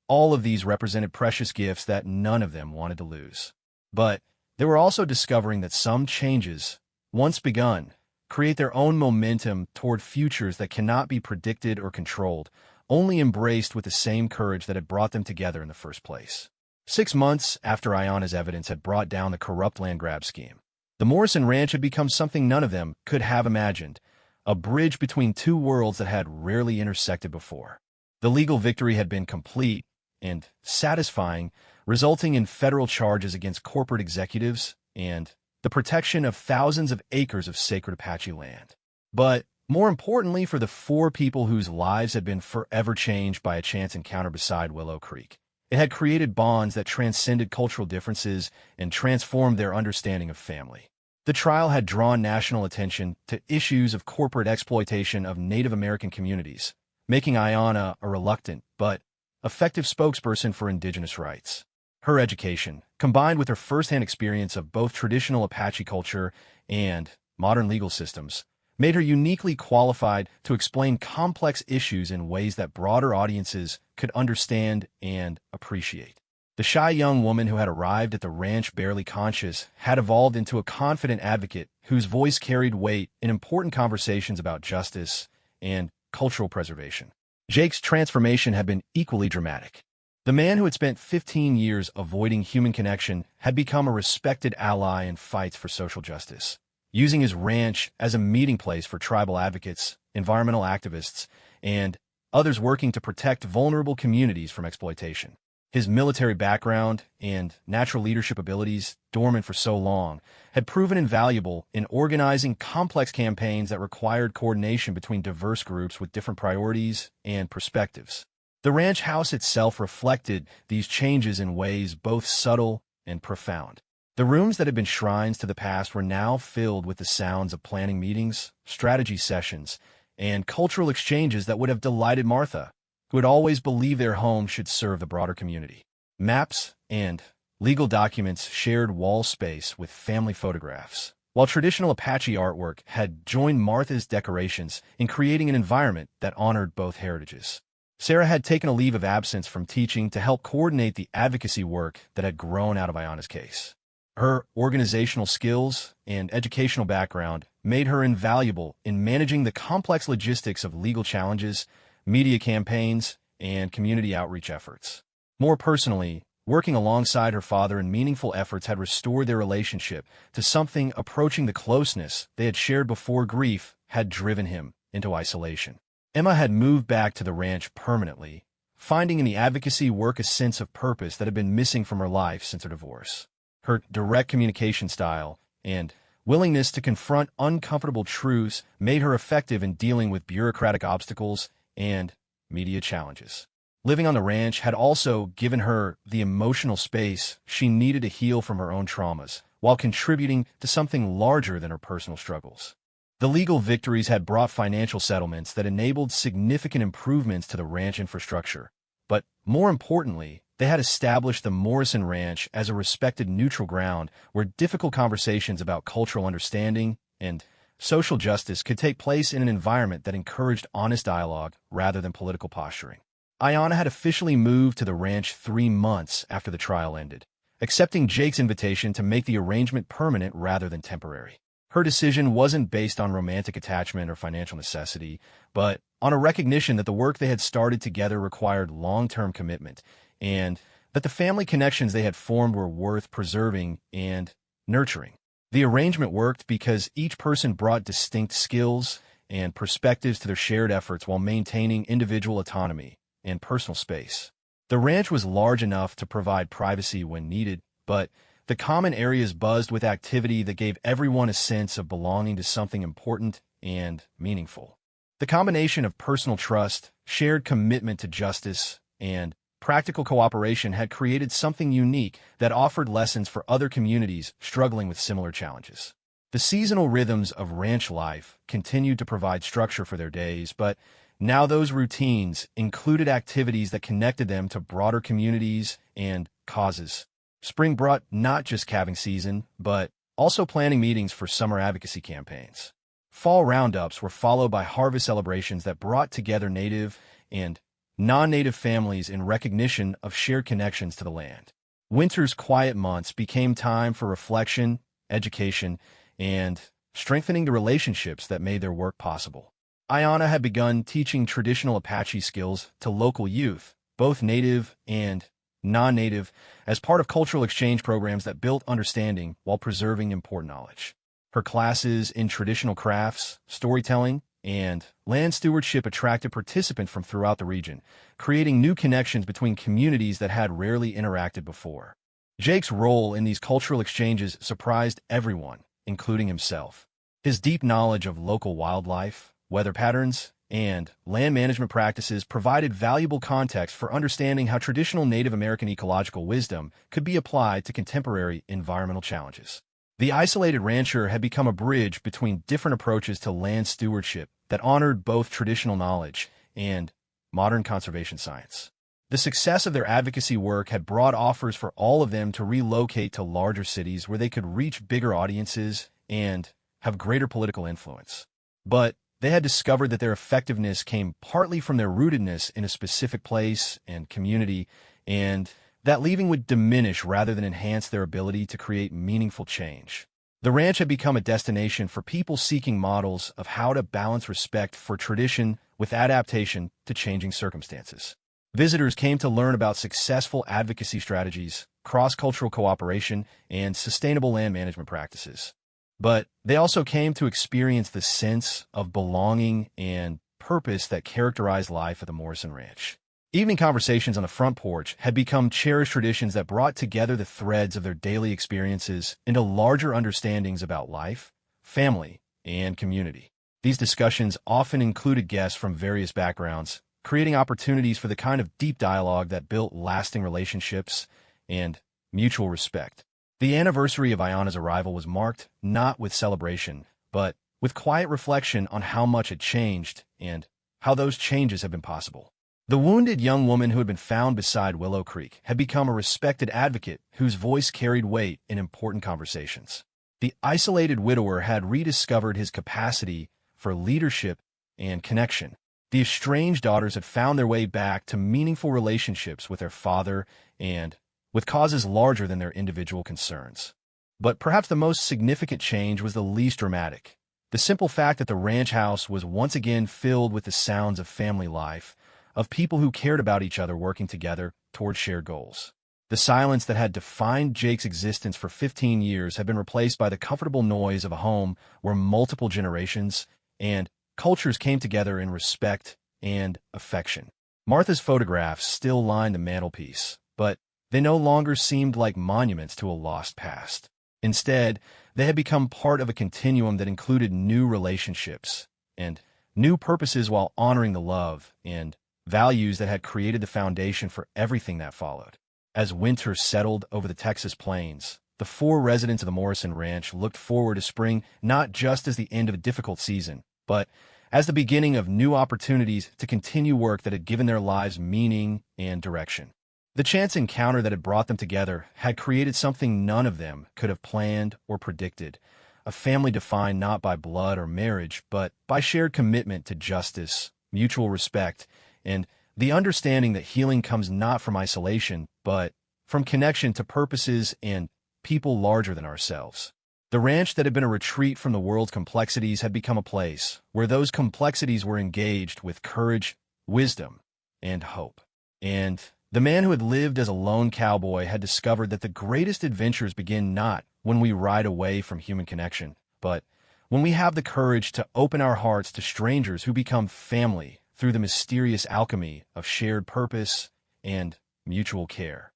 all of these represented precious gifts that none of them wanted to lose. But they were also discovering that some changes, once begun, create their own momentum toward futures that cannot be predicted or controlled, only embraced with the same courage that had brought them together in the first place. 6 months after Ayana's evidence had brought down the corrupt land grab scheme, the Morrison Ranch had become something none of them could have imagined, a bridge between two worlds that had rarely intersected before. The legal victory had been complete and satisfying, resulting in federal charges against corporate executives and the protection of thousands of acres of sacred Apache land. But more importantly, for the four people whose lives had been forever changed by a chance encounter beside Willow Creek, it had created bonds that transcended cultural differences and transformed their understanding of family. The trial had drawn national attention to issues of corporate exploitation of Native American communities, making Ayana a reluctant but effective spokesperson for indigenous rights. Her education, combined with her firsthand experience of both traditional Apache culture and modern legal systems, made her uniquely qualified to explain complex issues in ways that broader audiences could understand and appreciate. The shy young woman who had arrived at the ranch barely conscious had evolved into a confident advocate whose voice carried weight in important conversations about justice and cultural preservation. Jake's transformation had been equally dramatic. The man who had spent 15 years avoiding human connection had become a respected ally in fights for social justice, using his ranch as a meeting place for tribal advocates, environmental activists, and others working to protect vulnerable communities from exploitation. His military background and natural leadership abilities, dormant for so long, had proven invaluable in organizing complex campaigns that required coordination between diverse groups with different priorities and perspectives. The ranch house itself reflected these changes in ways both subtle and profound. The rooms that had been shrines to the past were now filled with the sounds of planning meetings, strategy sessions, and cultural exchanges that would have delighted Martha, who had always believed their home should serve the broader community. Maps and legal documents shared wall space with family photographs, while traditional Apache artwork had joined Martha's decorations in creating an environment that honored both heritages. Sarah had taken a leave of absence from teaching to help coordinate the advocacy work that had grown out of Ayana's case. Her organizational skills and educational background made her invaluable in managing the complex logistics of legal challenges, media campaigns, and community outreach efforts. More personally, working alongside her father in meaningful efforts had restored their relationship to something approaching the closeness they had shared before grief had driven him into isolation. Emma had moved back to the ranch permanently, finding in the advocacy work a sense of purpose that had been missing from her life since her divorce. Her direct communication style and willingness to confront uncomfortable truths made her effective in dealing with bureaucratic obstacles and media challenges. Living on the ranch had also given her the emotional space she needed to heal from her own traumas, while contributing to something larger than her personal struggles. The legal victories had brought financial settlements that enabled significant improvements to the ranch infrastructure, but more importantly, they had established the Morrison Ranch as a respected neutral ground where difficult conversations about cultural understanding and social justice could take place in an environment that encouraged honest dialogue rather than political posturing. Ayana had officially moved to the ranch 3 months after the trial ended, accepting Jake's invitation to make the arrangement permanent rather than temporary. Her decision wasn't based on romantic attachment or financial necessity, but on a recognition that the work they had started together required long-term commitment, and that the family connections they had formed were worth preserving and nurturing. The arrangement worked because each person brought distinct skills and perspectives to their shared efforts while maintaining individual autonomy and personal space. The ranch was large enough to provide privacy when needed, but the common areas buzzed with activity that gave everyone a sense of belonging to something important and meaningful. The combination of personal trust, shared commitment to justice, and practical cooperation had created something unique that offered lessons for other communities struggling with similar challenges. The seasonal rhythms of ranch life continued to provide structure for their days, but now those routines included activities that connected them to broader communities and causes. Spring brought not just calving season, but also planning meetings for summer advocacy campaigns. Fall roundups were followed by harvest celebrations that brought together native and non-native families in recognition of shared connections to the land. Winter's quiet months became time for reflection, education, and strengthening the relationships that made their work possible. Ayanna had begun teaching traditional Apache skills to local youth, both native and non-native, as part of cultural exchange programs that built understanding while preserving important knowledge. Her classes in traditional crafts, storytelling, and land stewardship attracted participants from throughout the region, creating new connections between communities that had rarely interacted before. Jake's role in these cultural exchanges surprised everyone, including himself. His deep knowledge of local wildlife, weather patterns, and land management practices provided valuable context for understanding how traditional Native American ecological wisdom could be applied to contemporary environmental challenges. The isolated rancher had become a bridge between different approaches to land stewardship that honored both traditional knowledge and modern conservation science. The success of their advocacy work had brought offers for all of them to relocate to larger cities where they could reach bigger audiences and have greater political influence. But they had discovered that their effectiveness came partly from their rootedness in a specific place and community, and that leaving would diminish rather than enhance their ability to create meaningful change. The ranch had become a destination for people seeking models of how to balance respect for tradition with adaptation to changing circumstances. Visitors came to learn about successful advocacy strategies, cross-cultural cooperation, and sustainable land management practices. But they also came to experience the sense of belonging and purpose that characterized life at the Morrison Ranch. Evening conversations on the front porch had become cherished traditions that brought together the threads of their daily experiences into larger understandings about life, family, and community. These discussions often included guests from various backgrounds, creating opportunities for the kind of deep dialogue that built lasting relationships and mutual respect. The anniversary of Ayanna's arrival was marked not with celebration, but with quiet reflection on how much had changed and how those changes have been possible. The wounded young woman who had been found beside Willow Creek had become a respected advocate whose voice carried weight in important conversations. The isolated widower had rediscovered his capacity for leadership and connection. The estranged daughters had found their way back to meaningful relationships with their father and with causes larger than their individual concerns. But perhaps the most significant change was the least dramatic. The simple fact that the ranch house was once again filled with the sounds of family life, of people who cared about each other working together toward shared goals. The silence that had defined Jake's existence for 15 years had been replaced by the comfortable noise of a home where multiple generations and cultures came together in respect and affection. Martha's photographs still lined the mantelpiece, but they no longer seemed like monuments to a lost past. Instead, they had become part of a continuum that included new relationships and new purposes while honoring the love and values that had created the foundation for everything that followed. As winter settled over the Texas plains, the 4 residents of the Morrison Ranch looked forward to spring not just as the end of a difficult season, but as the beginning of new opportunities to continue work that had given their lives meaning and direction. The chance encounter that had brought them together had created something none of them could have planned or predicted, a family defined not by blood or marriage, but by shared commitment to justice, mutual respect, and the understanding that healing comes not from isolation, but from connection to purposes and people larger than ourselves. The ranch that had been a retreat from the world's complexities had become a place where those complexities were engaged with courage, wisdom, and hope. And the man who had lived as a lone cowboy had discovered that the greatest adventures begin not when we ride away from human connection, but when we have the courage to open our hearts to strangers who become family through the mysterious alchemy of shared purpose and mutual care.